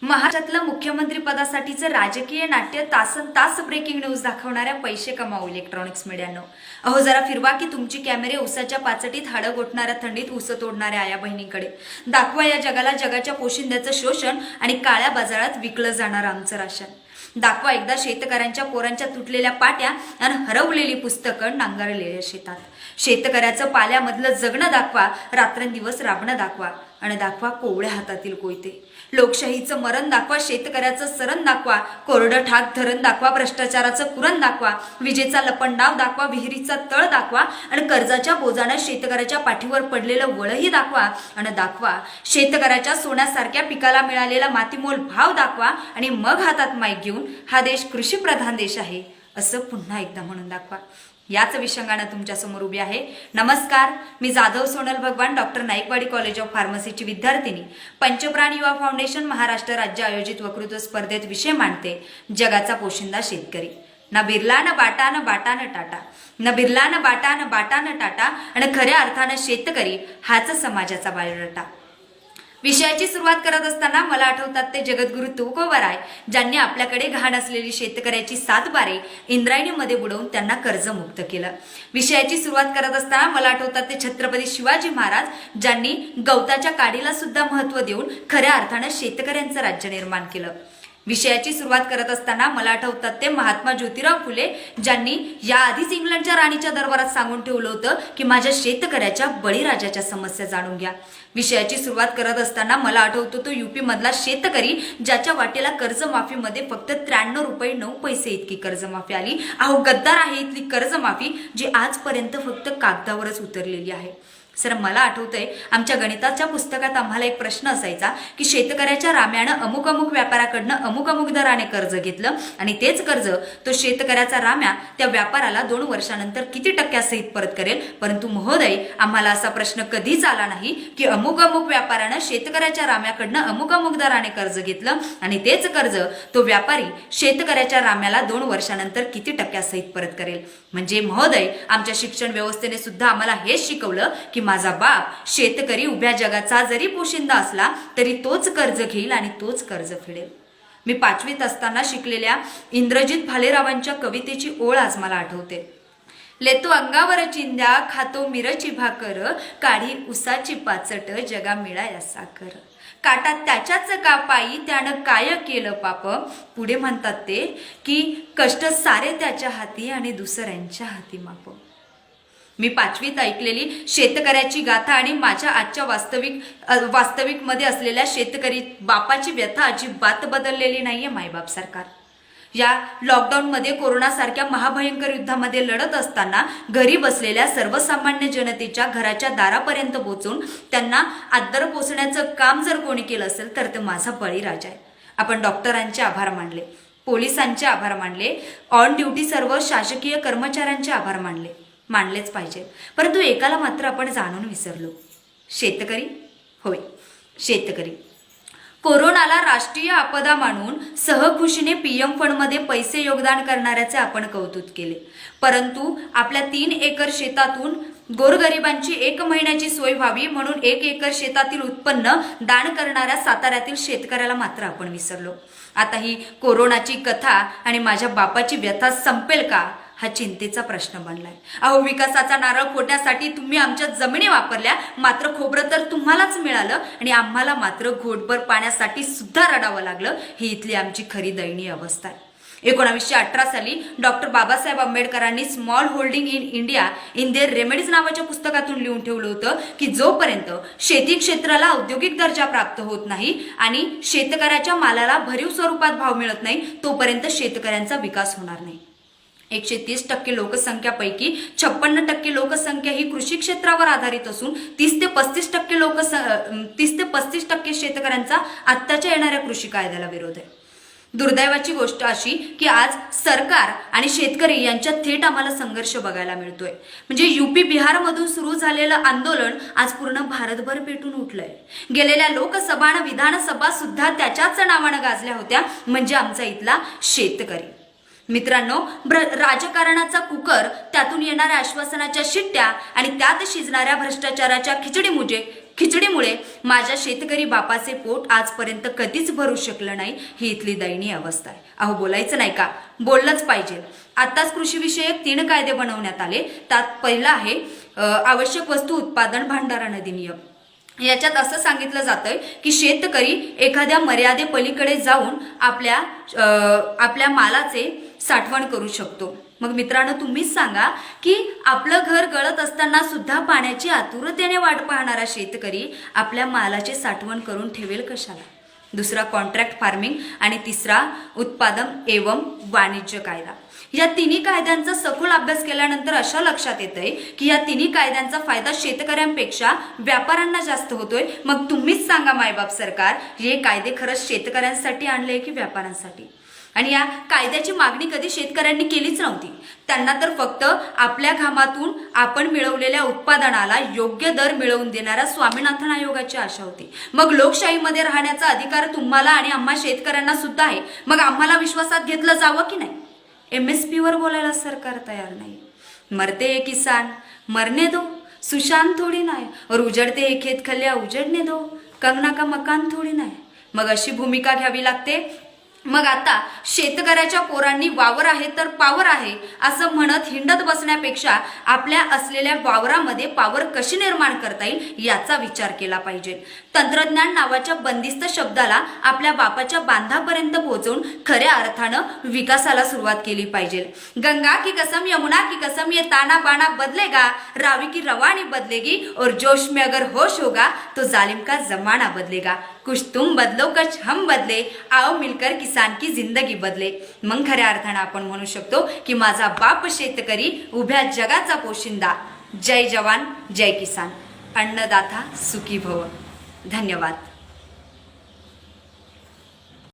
महाराष्ट्रातलं मुख्यमंत्री पदासाठीचं राजकीय नाट्य तासन तास ब्रेकिंग न्यूज दाखवणाऱ्या पैसे कमावू इलेक्ट्रॉनिक्स मीडियानो. अहो जरा फिरवा की तुमची कॅमेरे उसाच्या पाचटीत हाडं गोठणाऱ्या थंडीत ऊस तोडणाऱ्या आया बहिणींकडे. दाखवा या जगाला जगाच्या पोशिंद्याचं शोषण आणि काळ्या बाजारात विकलं जाणारं आमचं राशन. दाखवा एकदा शेतकऱ्यांच्या पोरांच्या तुटलेल्या पाट्या आणि हरवलेली पुस्तकं नांगरलेल्या शेतात. शेतकऱ्याचं पाल्यामधलं जगणं दाखवा, रात्रंदिवस राबणं दाखवा आणि दाखवा कोवळ्या हातातील कोयते. लोकशाहीचं मरण दाखवा, शेतकऱ्याचं सरण दाखवा, कोरडं ठाक धरण दाखवा, भ्रष्टाचाराचं कुरण दाखवा, विजेचा लपंडाव दाखवा, विहिरीचा तळ दाखवा आणि कर्जाच्या बोजानं शेतकऱ्याच्या पाठीवर पडलेलं वळही दाखवा आणि दाखवा शेतकऱ्याच्या सोन्यासारख्या पिकाला मिळालेला मातीमोल भाव दाखवा आणि मग हातात माईक घेऊन हा देश कृषीप्रधान देश आहे असं पुन्हा एकदा म्हणून दाखवा. याच विषंगाने तुमच्या समोर उभी आहे. नमस्कार, मी जाधव सोनल भगवान, डॉक्टर नाईकवाडी कॉलेज ऑफ फार्मसीची विद्यार्थिनी. पंचप्राण युवा फाउंडेशन महाराष्ट्र राज्य आयोजित वक्तृत्व स्पर्धेत विषय मांडते जगाचा पोशिंदा शेतकरी. ना बिरला न बाटा न बाटा न टाटा, न बिरला न बाटा न बाटा न टाटा आणि खऱ्या अर्थानं शेतकरी हाच समाजाचा बायोडाटा. विषयाची सुरुवात करत असताना मला आठवतात ते जगद्गुरु तुकोबराय, ज्यांनी आपल्याकडे घाण असलेली शेतकऱ्याची 7 बारे इंद्रायणीमध्ये बुडवून त्यांना कर्जमुक्त केलं. विषयाची सुरुवात करत असताना मला आठवतात ते छत्रपती शिवाजी महाराज, ज्यांनी गवताच्या काडीला सुद्धा महत्त्व देऊन खऱ्या अर्थानं शेतकऱ्यांचं राज्य निर्माण केलं. विषयाची सुरुवात करत असताना मला आठवतात ते महात्मा ज्योतिराव फुले, ज्यांनी याआधीच इंग्लंडच्या राणीच्या दरबारात सांगून ठेवलं होतं की माझ्या शेतकऱ्याच्या बळीराजाच्या समस्या जाणून घ्या. विषयाची सुरुवात करत असताना मला आठवतो तो यूपी मधला शेतकरी, ज्याच्या वाटेला कर्जमाफीमध्ये फक्त 93 रुपये 9 पैसे इतकी कर्जमाफी आली. अहो गद्दार आहे इथली कर्जमाफी, जी आजपर्यंत फक्त कागदावरच उतरलेली आहे. सर मला आठवतंय आमच्या गणिताच्या पुस्तकात आम्हाला एक प्रश्न असायचा की शेतकऱ्याच्या राम्यानं अमुक अमुक व्यापाराकडनं अमुक अमुक दराने कर्ज घेतलं आणि तेच कर्ज तो शेतकऱ्याचा राम्या त्या व्यापाराला 2 वर्षानंतर किती टक्क्यासहित परत करेल. परंतु महोदय, आम्हाला असा प्रश्न कधीच आला नाही की अमुक अमुक व्यापारानं शेतकऱ्याच्या राम्याकडनं अमुक अमुक दराने कर्ज घेतलं आणि तेच कर्ज तो व्यापारी शेतकऱ्याच्या राम्याला 2 वर्षानंतर किती टक्क्यासहित परत करेल. म्हणजे महोदय, आमच्या शिक्षण व्यवस्थेने सुद्धा आम्हाला हेच शिकवलं की माझा बाप शेतकरी उभ्या जगाचा जरी पोशिंदा असला तरी तोच कर्ज घेईल आणि तोच कर्ज फेडेल. मी 5वीत असताना शिकलेल्या इंद्रजित भालेरावांच्या कवितेची ओळ आज मला आठवते. लेतो अंगावर चिंध्या, खातो मिरची भाकर, काढी उसाची पाचट, जगा मिळाया साखर. काटा त्याच्याच का पायी त्यानं काय केलं पाप. पुढे म्हणतात ते की कष्ट सारे त्याच्या हाती आणि दुसऱ्यांच्या हाती माप. मी 5वीत ऐकलेली शेतकऱ्याची गाथा आणि माझ्या आजच्या वास्तविक मध्ये असलेल्या शेतकरी बापाची व्यथा अजिबात बदललेली नाहीये. मायबाप सरकार या लॉकडाऊनमध्ये कोरोनासारख्या महाभयंकर युद्धामध्ये लढत असताना घरी बसलेल्या सर्वसामान्य जनतेच्या घराच्या दारापर्यंत पोहोचून त्यांना आदर पोचण्याचं काम जर कोणी केलं असेल तर ते माझा बळीराजा आहे. आपण डॉक्टरांचे आभार मानले, पोलिसांचे आभार मानले, ऑन ड्युटी सर्व शासकीय कर्मचाऱ्यांचे आभार मानलेच पाहिजे. परंतु एकाला मात्र आपण जाणून विसरलो. शेतकरी. होय, शेतकरी. कोरोनाला राष्ट्रीय आपदा मानून सहखुशीने पीएम फंडमध्ये पैसे योगदान करणाऱ्याचे आपण कौतुक केले. परंतु आपल्या 3 एकर शेतातून गोरगरिबांची 1 महिन्याची सोय व्हावी म्हणून 1 एकर शेतातील उत्पन्न दान करणाऱ्या साताऱ्यातील शेतकऱ्याला मात्र आपण विसरलो. आता ही कोरोनाची कथा आणि माझ्या बापाची व्यथा संपेल का हा चिंतेचा प्रश्न बनलाय. अहो विकासाचा नारळ फोडण्यासाठी तुम्ही आमच्या जमिनी वापरल्या, मात्र खोबरं तर तुम्हालाच मिळालं आणि आम्हाला मात्र घोटभर पाण्यासाठी सुद्धा रडावं लागलं. ही इथली आमची खरी दयनीय अवस्था आहे. 1918 साली डॉक्टर बाबासाहेब आंबेडकरांनी small holding in India in their remedies नावाच्या पुस्तकातून लिहून ठेवलं होतं की जोपर्यंत शेती क्षेत्राला औद्योगिक दर्जा प्राप्त होत नाही आणि शेतकऱ्याच्या मालाला भरीव स्वरूपात भाव मिळत नाही तोपर्यंत शेतकऱ्यांचा विकास होणार नाही. 130% लोकसंख्यापैकी 56% लोकसंख्या ही कृषी क्षेत्रावर आधारित असून 30 ते 35% शेतकऱ्यांचा आत्ताच्या येणाऱ्या कृषी कायद्याला विरोध आहे. दुर्दैवाची गोष्ट अशी की आज सरकार आणि शेतकरी यांच्यात थेट आम्हाला संघर्ष बघायला मिळतोय. म्हणजे यूपी बिहारमधून सुरू झालेलं आंदोलन आज पूर्ण भारतभर पेटून उठलंय. गेलेल्या लोकसभा आणि विधानसभा सुद्धा त्याच्याच नावानं गाजल्या होत्या, म्हणजे आमचा इथला शेतकरी. मित्रांनो, राजकारणाचा कुकर, त्यातून येणाऱ्या आश्वासनाच्या शिट्ट्या आणि त्यात शिजणाऱ्या भ्रष्टाचाराच्या खिचडी मुजे खिचडीमुळे माझ्या शेतकरी बापाचे पोट आजपर्यंत कधीच भरू शकलं नाही, ही इथली दयनीय अवस्था आहे. अहो बोलायचं नाही का? बोललंच पाहिजे. आताच कृषीविषयक 3 कायदे बनवण्यात आले. त्यात पहिला आहे आवश्यक वस्तू उत्पादन भांडारण अधिनियम. याच्यात असं सांगितलं जातंय की शेतकरी एखाद्या मर्यादेपलीकडे जाऊन आपल्या मालाचे साठवण करू शकतो. मग मित्रांनो, तुम्हीच सांगा की आपलं घर गळत असताना सुद्धा पाण्याची आतुरतेने वाट पाहणारा शेतकरी आपल्या मालाचे साठवण करून ठेवेल कशाला? दुसरा कॉन्ट्रॅक्ट फार्मिंग आणि तिसरा उत्पादन एवं वाणिज्य कायदा. या 3 कायद्यांचा सखोल अभ्यास केल्यानंतर अशा लक्षात येतंय की या 3 कायद्यांचा फायदा शेतकऱ्यांपेक्षा व्यापाऱ्यांना जास्त होतोय. मग तुम्हीच सांगा मायबाप सरकार, हे कायदे खरंच शेतकऱ्यांसाठी आणले की व्यापाऱ्यांसाठी? आणि या कायद्याची मागणी कधी शेतकऱ्यांनी केलीच नव्हती. त्यांना तर फक्त आपल्या घामातून आपण मिळवलेल्या उत्पादनाला योग्य दर मिळवून देणाऱ्या स्वामीनाथन आयोगाची आशा होती. मग लोकशाहीमध्ये राहण्याचा अधिकार तुम्हाला आणि आम्हा शेतकऱ्यांना सुद्धा आहे. मग आम्हाला विश्वासात घेतलं जावं की नाही? MSP वर बोलायला सरकार तयार नाही. मरते हे किसान मरने दो, सुशांत थोडी नाही. और उजड़ते हे खेत खलिया उजड़ने दो, कंगना का मकान थोडी नाही. मग अशी भूमिका घ्यावी लागते. मग आता शेतकऱ्याच्या पोरांनी वावर आहे तर पावर आहे असं म्हणत हिंडत बसण्यापेक्षा आपल्या असलेल्या वावरामध्ये पावर कशी निर्माण करता येईल याचा विचार केला पाहिजे. तंत्रज्ञान नावाच्या बंदिस्त शब्दाला आपल्या बापाच्या बांधापर्यंत पोहोचवून खऱ्या अर्थानं विकासाला सुरुवात केली पाहिजे. गंगा की कसम यमुना की कसम ये ताना बाना बदलेगा, रावी की रवानी बदलेगी और जोश में अगर होश होगा तो जालिम का जमाना बदलेगा. कुछ तुम बदलो कुछ हम बदले, आओ मिलकर किसान की जिंदगी बदले. मग खऱ्या अर्थानं आपण म्हणू शकतो की माझा बाप शेतकरी, उभ्या जगाचा पोशिंदा. जय जवान जय किसान. अन्नदाता सुखी भव. धन्यवाद.